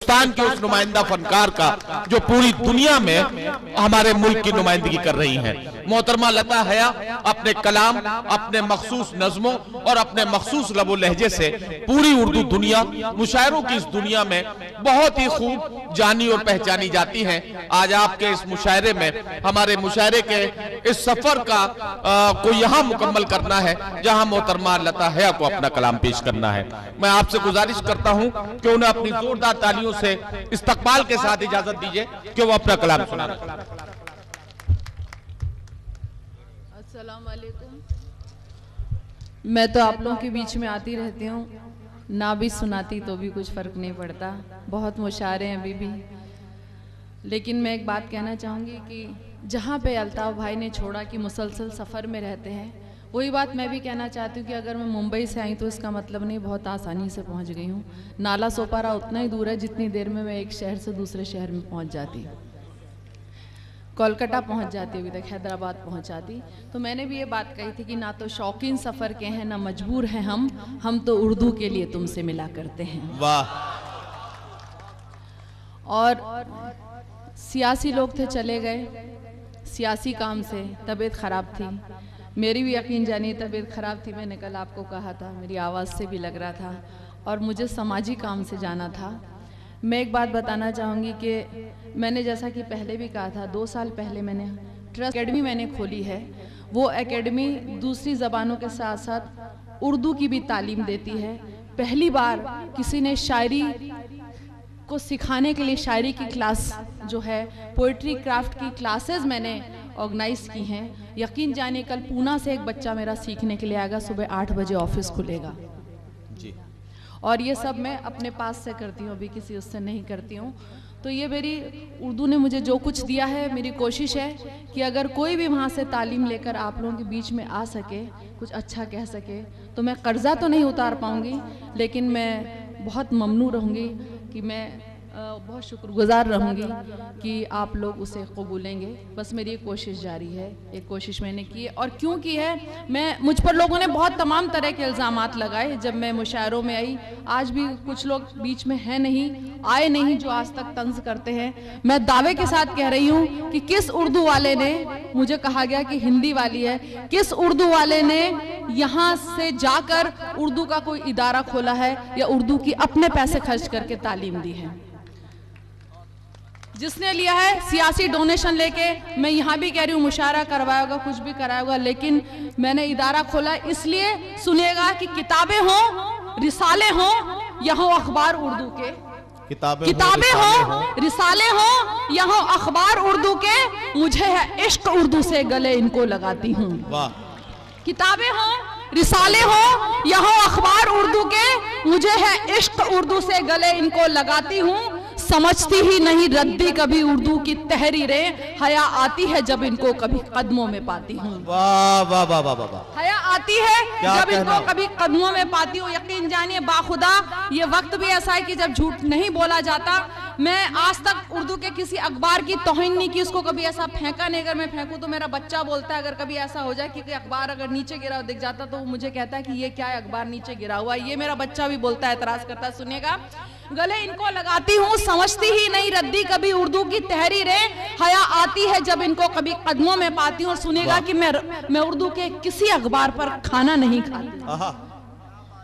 हिंदुस्तान के उस नुमाइंदा फनकार का जो पूरी दुनिया में हमारे मुल्क की नुमाइंदगी कर रही हैं। मोहतरमा लता हया अपने कलाम, अपने मखसूस नज़्मों और अपने मखसूस लबो लहजे से पूरी उर्दू दुनिया, मुशायरों की इस दुनिया में बहुत ही खूब जानी और पहचानी जाती हैं। आज आपके इस मुशायरे में, हमारे मुशायरे के इस सफर का को यहाँ मुकम्मल करना है जहाँ मोहतरमा लता हया को अपना कलाम पेश करना है। मैं आपसे गुजारिश करता हूँ कि उन्हें अपनी जोरदार तालियों से इस्तकबाल के साथ इजाजत दीजिए कि वो अपना कलाम सुना। मैं तो आप लोगों के बीच में आती रहती हूँ, ना भी सुनाती तो भी कुछ फ़र्क नहीं पड़ता। बहुत मुशायरे हैं अभी भी, लेकिन मैं एक बात कहना चाहूँगी कि जहाँ पे अल्ताफ़ भाई ने छोड़ा कि मुसलसल सफ़र में रहते हैं, वही बात मैं भी कहना चाहती हूँ कि अगर मैं मुंबई से आई तो इसका मतलब नहीं बहुत आसानी से पहुँच गई हूँ। नाला सोपारा उतना ही दूर है जितनी देर में मैं एक शहर से दूसरे शहर में पहुँच जाती, कोलकाता पहुंच जाती, अभी तक हैदराबाद पहुंच जाती। तो मैंने भी ये बात कही थी कि ना तो शौकीन सफ़र के हैं ना मजबूर हैं हम तो उर्दू के लिए तुमसे मिला करते हैं। वाह। और सियासी लोग थे, चले गए सियासी काम से, तबीयत ख़राब थी, मेरी भी यकीन जानिए तबीयत ख़राब थी। मैंने कल आपको कहा था, मेरी आवाज़ से भी लग रहा था, और मुझे समाजी काम से जाना था। मैं एक बात बताना चाहूँगी कि मैंने जैसा कि पहले भी कहा था, 2 साल पहले मैंने ट्रस्ट एकेडमी मैंने खोली है। वो एकेडमी दूसरी ज़बानों के साथ साथ उर्दू की भी तालीम देती है। पहली बार किसी ने शायरी को सिखाने के लिए शायरी की क्लास जो है, पोइट्री क्राफ्ट की क्लासेस मैंने ऑर्गेनाइज़ की हैं। यकीन जानिए कल पूना से एक बच्चा मेरा सीखने के लिए आएगा, सुबह 8 बजे ऑफिस खुलेगा जी। और ये सब मैं अपने पास से करती हूँ, अभी किसी उससे नहीं करती हूँ। तो ये मेरी उर्दू ने मुझे जो कुछ दिया है, मेरी कोशिश है कि अगर कोई भी वहाँ से तालीम लेकर आप लोगों के बीच में आ सके, कुछ अच्छा कह सके, तो मैं कर्जा तो नहीं उतार पाऊँगी, लेकिन मैं बहुत ममनू रहूँगी कि मैं बहुत शुक्रगुजार रहूँगी कि आप लोग उसे कबूलेंगे। बस मेरी एक कोशिश जारी है, एक कोशिश मैंने की है। और क्यों की है, मैं मुझ पर लोगों ने बहुत तमाम तरह के इल्ज़ामात लगाए जब मैं मुशायरों में आई। आज भी कुछ लोग बीच में हैं नहीं, आए नहीं, जो आज तक तंज करते हैं। मैं दावे के साथ कह रही हूँ कि किस उर्दू वाले ने, मुझे कहा गया कि हिंदी वाली है, किस उर्दू वाले ने यहाँ से जाकर उर्दू का कोई इदारा खोला है या उर्दू की अपने पैसे खर्च करके तालीम दी है? जिसने लिया है सियासी डोनेशन लेके, मैं यहाँ भी कह रही हूँ मुशायरा करवाया होगा, कुछ भी कराया होगा, लेकिन मैंने इदारा खोला इसलिए, सुनिएगा, कि किताबें हों, रिसाले हों, या हो अखबार उर्दू के, किताबें हो, रिसाले हो, या हो अखबार उर्दू के, मुझे है इश्क उर्दू से गले इनको लगाती हूँ। किताबें हो, रिसाले हो, या हो अखबार उर्दू के, मुझे है इश्क उर्दू से गले इनको लगाती हूँ। समझती ही नहीं रद्दी कभी उर्दू की तहरीरें, हया आती है जब इनको कभी कदमों में पाती हूँ। वाह वाह वाह वाह वाह। हया आती है जब इनको कभी कदमों में पाती हूँ। यकीन जानिए बाखुदा ये वक्त भी ऐसा है कि जब झूठ नहीं बोला जाता। मैं आज तक उर्दू के किसी अखबार की तौहीन नहीं की, उसको कभी ऐसा फेंका नहीं। अगर मैं फेंकूं तो मेरा बच्चा बोलता है, अगर कभी ऐसा हो जाए कि अखबार अगर नीचे गिरा दिख जाता तो वो मुझे कहता है कि ये क्या है, अखबार नीचे गिरा हुआ। ये मेरा बच्चा भी बोलता है, एतराज करता है। सुनिएगा, गले इनको लगाती हूँ, समझती ही नहीं रद्दी कभी उर्दू की तहरीरें, हया आती है जब इनको कभी कदमों में पाती हूँ। और सुनिएगा कि मैं उर्दू के किसी अखबार पर खाना नहीं खाती,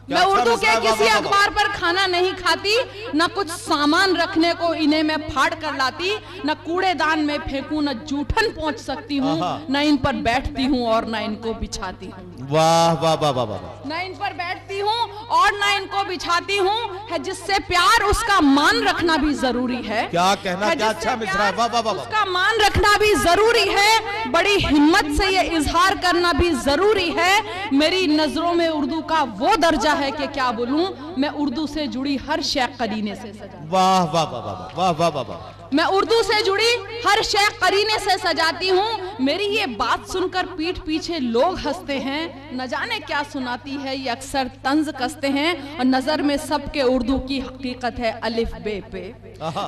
मैं उर्दू के किसी अखबार पर खाना नहीं खाती, न कुछ सामान रखने को इन्हें मैं फाड़ कर लाती, न कूड़ेदान में फेंकूं, न जूठन पहुंच सकती हूँ, न इन पर बैठती हूँ और न इनको बिछाती हूँ। वाह वाह वाह वाह वाह। न इन पर बैठती हूँ और न इनको बिछाती हूँ, है जिससे प्यार उसका मान रखना भी जरूरी है। क्या कहना, क्या अच्छा मिसरा, वाह वाह वाह। उसका मान रखना भी जरूरी है, बड़ी हिम्मत से ये इजहार करना भी जरूरी है। मेरी नजरों में उर्दू का वो दर्जा है कि क्या बोलूं, मैं उर्दू से जुड़ी हर शय करीने से सजाती। वाह वाह वाह वाह वाह वाह वाह। मैं उर्दू से जुड़ी हर शय करीने से सजाती हूँ। मेरी ये बात सुनकर पीठ पीछे लोग हंसते हैं, न जाने क्या सुनाती है ये, अक्सर तंज कसते हैं। और नजर में सबके उर्दू की हकीकत है अलिफ बे पे,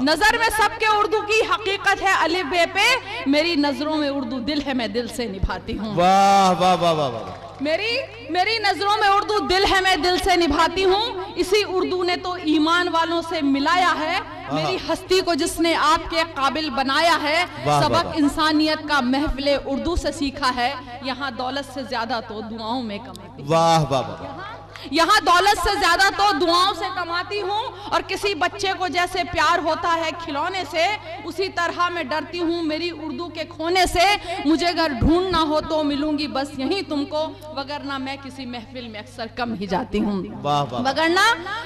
नजर में सबके उर्दू की हकीकत है अलिफ बे पे। मेरी नजरों में उर्दू दिल है, मैं दिल से निभाती हूँ। वाह वाह वाह वाह वाह। मेरी नजरों में उर्दू दिल है, मैं दिल से निभाती हूँ। इसी उर्दू ने तो ईमान वालों से मिलाया है। मेरी हस्ती को जिसने आपके काबिल बनाया है, सबक इंसानियत का महफिले उर्दू से सीखा है। यहाँ दौलत से ज्यादा तो दुआओं में कमाती हूँ। वाह वाह वाह। यहाँ दौलत से ज्यादा तो दुआओं से कमाती हूँ। और किसी बच्चे को जैसे प्यार होता है खिलौने से, उसी तरह मैं डरती हूँ मेरी उर्दू के खोने से। मुझे अगर ढूंढना हो तो मिलूंगी बस यहीं तुमको, वगरना मैं किसी महफिल में अक्सर कम ही जाती हूँ।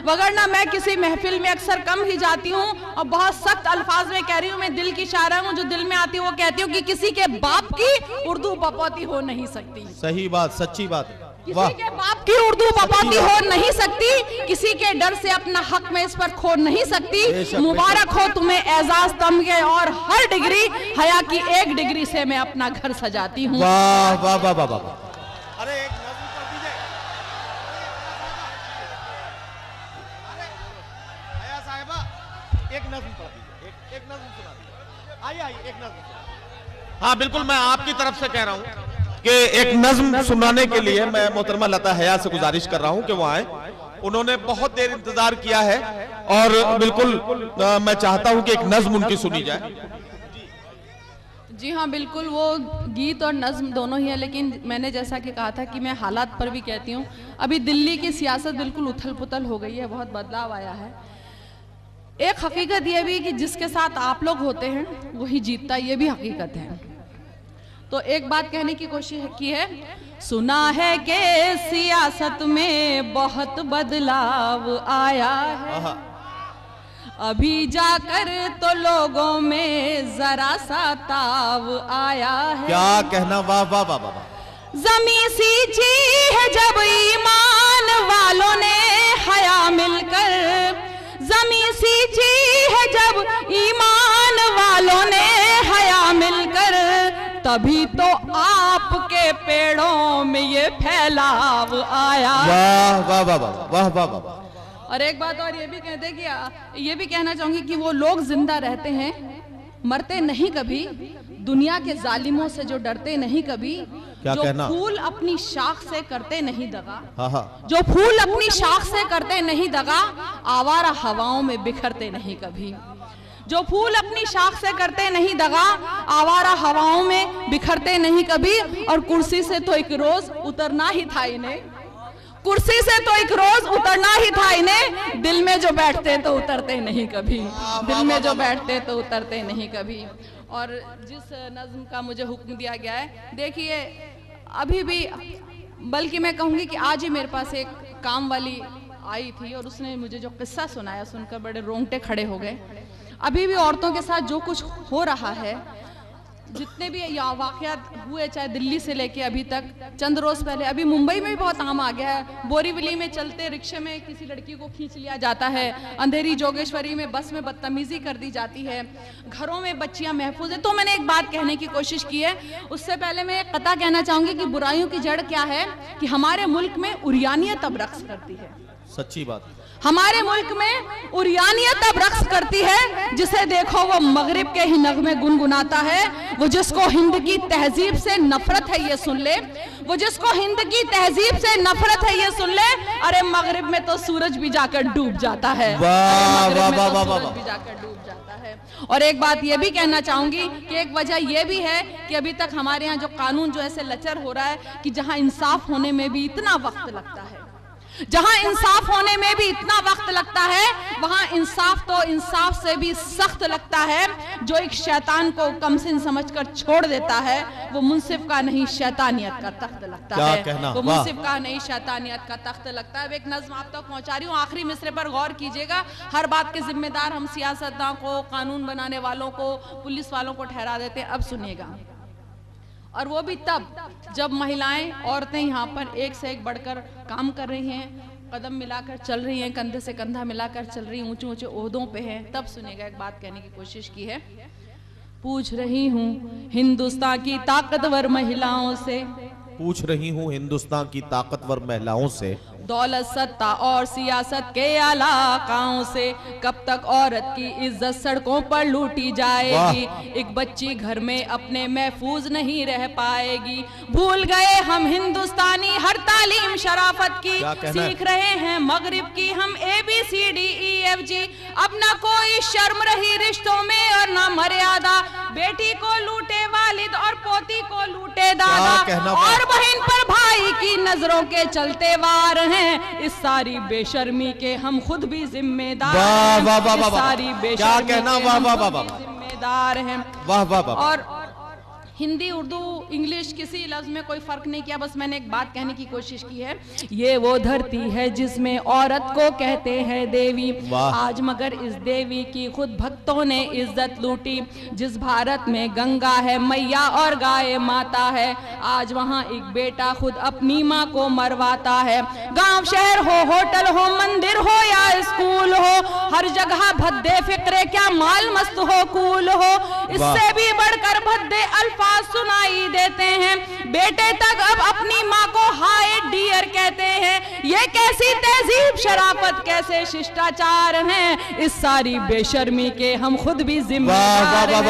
वगरना मैं किसी महफिल में अक्सर कम ही जाती हूँ। और बहुत सख्त अल्फाज में कह रही हूँ, मैं दिल की शायरा हूँ। जो दिल में आती है वो कहती हूँ कि किसी के बाप की उर्दू बपौती हो नहीं सकती। सही बात, सच्ची बात। किसी के बाप की उर्दू बपौती हो नहीं सकती। किसी के डर से अपना हक में इस पर खो नहीं सकती। मुबारक हो तुम्हें एजाज तमगे और हर डिग्री, हया की एक डिग्री से मैं अपना घर सजाती हूँ। वाह वाह वाह वाह वाह। अरे एक नज़्म पढ़ दीजिए। हया साहिबा एक नज़्म पढ़ दीजिए, एक नज़्म सुना दीजिए। आइए एक नज़्म। हाँ बिल्कुल, मैं आपकी तरफ से कह रहा हूँ कि एक नज्म सुनाने के लिए मैं मोहतरमा लता हया से गुजारिश कर रहा हूं कि वो आए। उन्होंने बहुत देर इंतजार किया है और बिल्कुल मैं चाहता हूं कि एक नज्म उनकी सुनी जाए। जी हाँ बिल्कुल, वो गीत और नज्म दोनों ही है। लेकिन मैंने जैसा कि कहा था कि मैं हालात पर भी कहती हूँ। अभी दिल्ली की सियासत बिल्कुल उथल पुथल हो गई है, बहुत बदलाव आया है। एक हकीकत यह भी कि जिसके साथ आप लोग होते हैं वही जीतता, ये भी हकीकत है। तो एक बात कहने की कोशिश की है, सुना है कि सियासत में बहुत बदलाव आया है। अभी जाकर तो लोगों में जरा सा ताव आया है। क्या कहना, वाह वाह वाह वाह। जमी सींची है जब ईमान वालों ने हया मिलकर, जमी सींची है जब ईमान वालों ने हया मिलकर, तभी तो आपके पेड़ों में ये फैलाव आया। वाह वाह वाह वाह वाह वाह। और एक बात और ये भी कहते कि ये भी कहना चाहूंगी कि वो लोग जिंदा रहते हैं, मरते नहीं कभी। दुनिया के जालिमों से जो डरते नहीं कभी। जो फूल अपनी शाख से करते नहीं दगा, जो फूल अपनी शाख से करते नहीं दगा, आवारा हवाओं में बिखरते नहीं कभी। जो फूल अपनी शाख से करते नहीं दगा, आवारा हवाओं में बिखरते नहीं कभी। और कुर्सी से तो एक रोज उतरना ही था इन्हें, कुर्सी से तो एक रोज उतरना ही था इन्हें। दिल में जो बैठते तो उतरते नहीं कभी, दिल में जो बैठते तो उतरते नहीं कभी। और जिस नज्म का मुझे हुक्म दिया गया है, देखिए अभी भी, बल्कि मैं कहूँगी कि आज ही मेरे पास एक काम वाली आई थी और उसने मुझे जो किस्सा सुनाया सुनकर बड़े रोंगटे खड़े हो गए। अभी भी औरतों के साथ जो कुछ हो रहा है, जितने भी वाक़यात हुए, चाहे दिल्ली से लेके अभी तक, चंद रोज पहले अभी मुंबई में भी बहुत आम आ गया है। बोरीवली में चलते रिक्शे में किसी लड़की को खींच लिया जाता है, अंधेरी जोगेश्वरी में बस में बदतमीजी कर दी जाती है, घरों में बच्चियां महफूज है। तो मैंने एक बात कहने की कोशिश की है। उससे पहले मैं एक कथा कहना चाहूंगी कि बुराइयों की जड़ क्या है, कि हमारे मुल्क में उरियानियत अब रक्स करती है। सच्ची बात। हमारे मुल्क में उरियानियत अब रक्स करती है। जिसे देखो वो मगरिब के ही नगमे गुनगुनाता है। वो जिसको हिंद की तहजीब से नफरत है ये सुन ले, वो जिसको हिंद की तहजीब से नफरत है ये सुन ले। अरे मगरिब में तो सूरज भी जाकर डूब जाता है, सूरज भी जाकर डूब जाता है। और एक बात ये भी कहना चाहूंगी कि एक वजह ये भी है कि अभी तक हमारे यहाँ जो कानून जो ऐसे लचर हो रहा है कि जहाँ इंसाफ होने में भी इतना वक्त लगता है, जहां इंसाफ होने में भी इतना वक्त लगता है, वहां इंसाफ तो इंसाफ से भी सख्त लगता है। जो एक शैतान को कमसिन समझकर छोड़ देता है, वो मुंसिफ का नहीं शैतानियत का तख्त लगता है। वो मुंसिफ का नहीं शैतानियत का तख्त लगता है। एक नज्म आप तक पहुंचा रही हूँ, आखिरी मिसरे पर गौर कीजिएगा। हर बात के जिम्मेदार हम सियासतदान को, कानून बनाने वालों को, पुलिस वालों को ठहरा देते हैं। अब सुनिएगा। और वो भी तब जब महिलाएं, औरतें यहाँ पर एक से एक बढ़कर काम कर रही हैं, कदम मिलाकर चल रही हैं, कंधे से कंधा मिलाकर चल रही हैं, ऊंचे ऊंचे ओहदों पे हैं। तब सुनिएगा, एक बात कहने की कोशिश की है। पूछ रही हूँ हिंदुस्तान की ताकतवर महिलाओं से, पूछ रही हूँ हिंदुस्तान की ताकतवर महिलाओं से, दौलत सत्ता और सियासत के इलाकाओं से कब तक औरत की इज्जत सड़कों पर लूटी जाएगी। एक बच्ची घर में अपने महफूज नहीं रह पाएगी। भूल गए हम हिंदुस्तानी हर तालीम शराफत की, सीख रहे हैं मगरिब की हम ABCDEFG। अब ना कोई शर्म रही रिश्तों में और ना मर्यादा, बेटी को लूटे वालिद और पोती को लूटे दादा, और बहन पर भाई की नजरों के चलते वार हैं। इस सारी बेशर्मी के हम खुद भी जिम्मेदार हैं। इस सारी बेशर्मी के हम खुद भी जिम्मेदार हैं। और हिंदी, उर्दू, इंग्लिश किसी लफ्ज में कोई फर्क नहीं किया, बस मैंने एक बात कहने की कोशिश की है। ये वो धरती है जिसमें औरत को कहते हैं देवी, आज मगर इस देवी की खुद भक्तों ने इज्जत लूटी। जिस भारत में गंगा है मैया और गाय माता है, आज वहाँ एक बेटा खुद अपनी माँ को मरवाता है। गांव शहर हो, होटल हो, मंदिर हो या स्कूल हो, हर जगह भद्दे फिक्रे क्या माल मस्त हो कूल हो। इससे भी बढ़कर भद्दे अल्फाज सुनाई देते हैं। बेटे तक अब अपनी माँ को हाय डियर कहते हैं। ये कैसी तहजीब शराफत, कैसे शिष्टाचार हैं। इस सारी बेशर्मी के हम खुद भी जिम्मेदार हैं।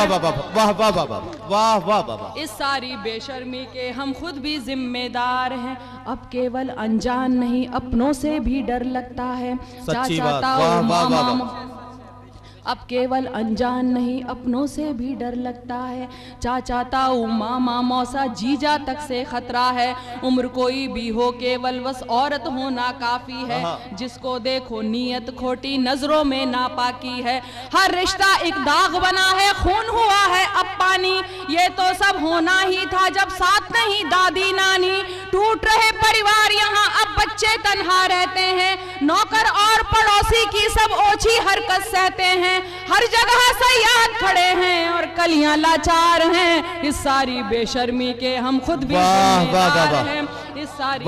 इस सारी बेशर्मी के हम खुद भी जिम्मेदार हैं। अब केवल अनजान नहीं अपनों से भी डर लगता है। चाचा मामा, अब केवल अनजान नहीं अपनों से भी डर लगता है। चाचा ताऊ मामा मौसा जीजा तक से खतरा है। उम्र कोई भी हो केवल बस औरत होना काफी है। जिसको देखो नीयत खोटी नजरों में नापाकी है। हर रिश्ता एक दाग बना है, खून हुआ है अब पानी। ये तो सब होना ही था जब साथ नहीं दादी नानी। टूट रहे परिवार यहाँ अब बच्चे तन्हा रहते हैं। नौकर और पड़ोसी की सब ओछी हरकत सहते हैं। हर जगह सयाद खड़े हैं और कलियां लाचार हैं। इस सारी बेशर्मी के हम खुद भी जिम्मेदार हैं। इस सारी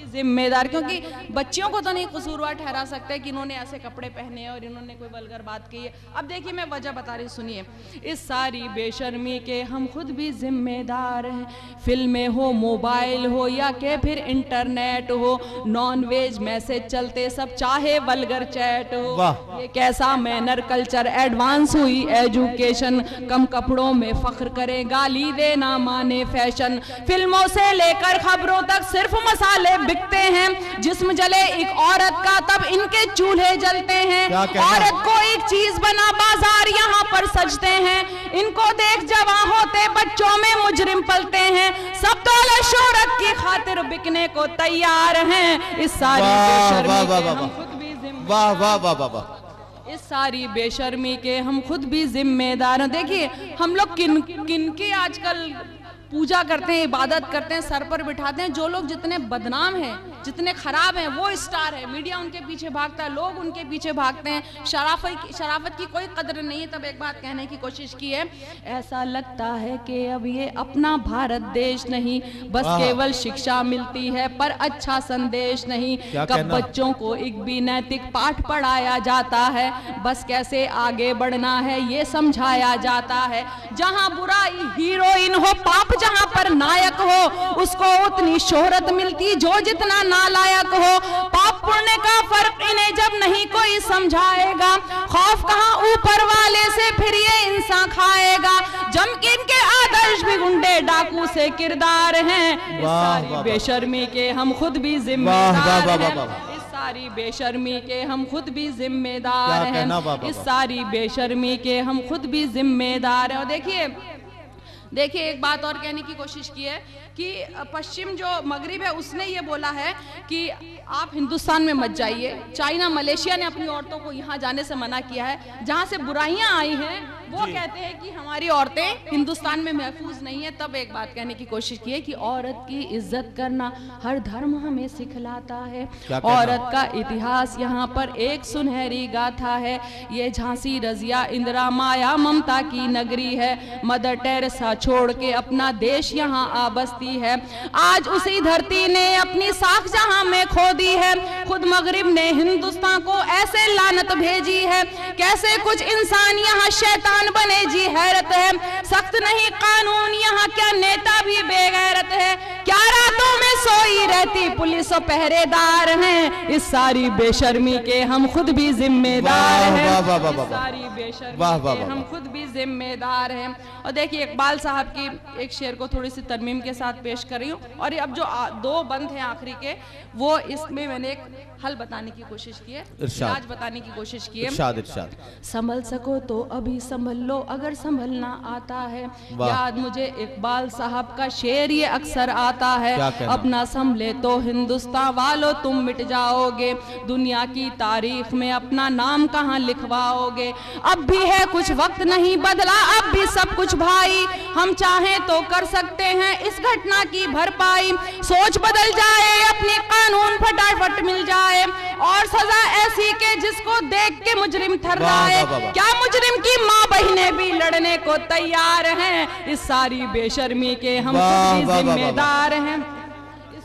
जिम्मेदार, क्योंकि बच्चियों को तो नहीं कसूरवार ठहरा सकते कि इन्होंने ऐसे कपड़े पहने हैं और इन्होंने कोई वल्गर बात की है। अब देखिए मैं वजह बता रही, सुनिए। इस सारी बेशर्मी के हम खुद भी जिम्मेदार हैं। फिल्में हो, मोबाइल हो या के फिर इंटरनेट हो, नॉन वेज मैसेज चलते सब चाहे वल्गर चैट हो। ये कैसा मैनर कल्चर, एडवांस हुई एजुकेशन। कम कपड़ों में फख्र करे, गाली देना माने फैशन। फिल्मों से लेकर खबरों तक सिर्फ मसाले बिकते हैं। जिस्म जले एक औरत का तब इनके चूल्हे जलते हैं। औरत को एक चीज बना बाजार यहाँ पर सजते हैं। इनको देख जवां होते बच्चों में मुजरिम पलते हैं। सब दौलत शोहरत की खातिर बिकने को तैयार हैं। इस सारी बेशर्मी के हम खुद भी इस सारी बेशर्मी के हम खुद भी जिम्मेदार हैं। देखिए हम लोग किन की आजकल पूजा करते हैं, इबादत करते हैं, सर पर बिठाते हैं। जो लोग जितने बदनाम हैं, जितने खराब हैं, वो स्टार है। मीडिया उनके पीछे भागता है, लोग उनके पीछे भागते हैं। शराफत की कोई कदर नहीं है। तब एक बात कहने की कोशिश की है, ऐसा लगता है कि अब ये अपना भारत देश नहीं, बस केवल शिक्षा मिलती है पर अच्छा संदेश नहीं। कब बच्चों को एक भी नैतिक पाठ पढ़ाया जाता है, बस कैसे आगे बढ़ना है ये समझाया जाता है। जहाँ बुराई हीरोइन हो, पाप जहां पर नायक हो, उसको उतनी शोहरत मिलती जो जितना नालायक हो। पाप पुण्य का फर्क इन्हें जब नहीं कोई समझाएगा, खौफ कहां ऊपर वाले से फिर ये इंसान खाएगा। जम के इनके आदर्श भी गुंडे डाकू से किरदार हैं। इस सारी बेशर्मी के हम खुद भी जिम्मेदार हैं। इस सारी बेशर्मी के हम खुद भी जिम्मेदार हैं। इस सारी बेशर्मी के हम खुद भी जिम्मेदार हैं। और देखिए एक बात और कहने की कोशिश की है कि पश्चिम जो मगरिब है उसने ये बोला है कि आप हिंदुस्तान में मत जाइए। चाइना, मलेशिया ने अपनी औरतों को यहाँ जाने से मना किया है। जहाँ से बुराइयाँ आई हैं वो कहते हैं कि हमारी औरतें हिंदुस्तान में महफूज नहीं है। तब एक बात कहने की कोशिश की है कि औरत की इज्जत करना हर धर्म हमें सिखलाता है। औरत का इतिहास यहाँ पर एक सुनहरी गाथा है। ये झांसी, रजिया, इंदिरा, माया, ममता की नगरी है। मदर टेरेसा छोड़ के अपना देश यहाँ आ बसती है। आज उसी धरती ने अपनी साख जहाँ में खो दी है। खुद मगरिब ने हिंदुस्तान को ऐसे लानत भेजी है। कैसे कुछ इंसान यहाँ शैतान बने जी हैरत है। सख्त नहीं कानून यहाँ, क्या नेता भी बेगैरत है। क्या रातों में सोई रहती पुलिस और पहरेदार हैं। इस सारी बेशर्मी के हम खुद भी जिम्मेदार हैं। इस सारी बेशर्मी के हम खुद भी जिम्मेदार हैं। और देखिए इकबाल साहब की एक शेर को थोड़ी सी तरमीम के साथ पेश कर रही हूँ। और अब जो दो बंद हैं आखिरी के, वो इसमें मैंने एक हल बताने की कोशिश की है, इलाज बताने की कोशिश की है। इरशाद इरशाद। संभल सको तो अभी संभल लो, अगर संभलना आता है। याद मुझे इकबाल साहब का शेर ये अक्सर आता है, अपना संभले तो हिंदुस्तान वालों तुम मिट जाओगे, दुनिया की तारीख में अपना नाम कहाँ लिखवाओगे। अब भी है कुछ वक्त नहीं बदला, अब भी सब कुछ भाई, हम चाहें तो कर सकते हैं इस घटना की भरपाई। सोच बदल जाए, अपनी कानून फटाफट मिल जाए, और सजा ऐसी के जिसको देख के मुजरिम थर्राए। क्या मुजरिम की माँ बहनें भी लड़ने को तैयार हैं। इस सारी बेशर्मी के हम खुद भी जिम्मेदार हैं।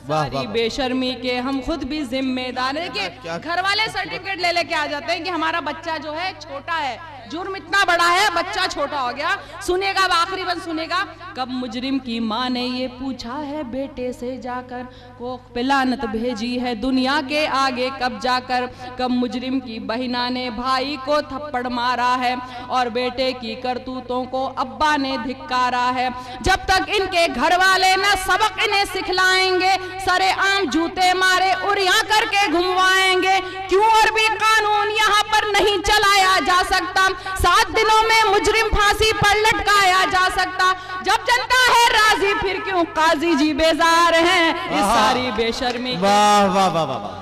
सारी बेशर्मी के हम खुद भी जिम्मेदार हैं। देखिए घर वाले सर्टिफिकेट ले लेके आ जाते हैं कि हमारा बच्चा जो है छोटा है, जुर्म इतना बड़ा है, बच्चा छोटा हो गया। सुनेगा, अब आखिरी बंद सुनेगा। कब मुजरिम की माँ ने ये पूछा है बेटे से जाकर, कोख पे लानत भेजी है दुनिया के आगे कब जाकर। कब मुजरिम की बहिना ने भाई को थप्पड़ मारा है, और बेटे की करतूतों को अब्बा ने धिक्कारा है। जब तक इनके घर वाले न सबक इन्हें सिखलाएंगे, सरे आम जूते मारे उरिया करके घुमवाएंगे। क्यों और भी कानून यहाँ पर नहीं चलाया जा सकता। 7 दिनों में मुजरिम फांसी पर लटकाया जा सकता। जब जनता है राजी फिर क्यों काजी जी बेजार हैं। इस सारी बेशर्मी। वाह वाह वाह वाह।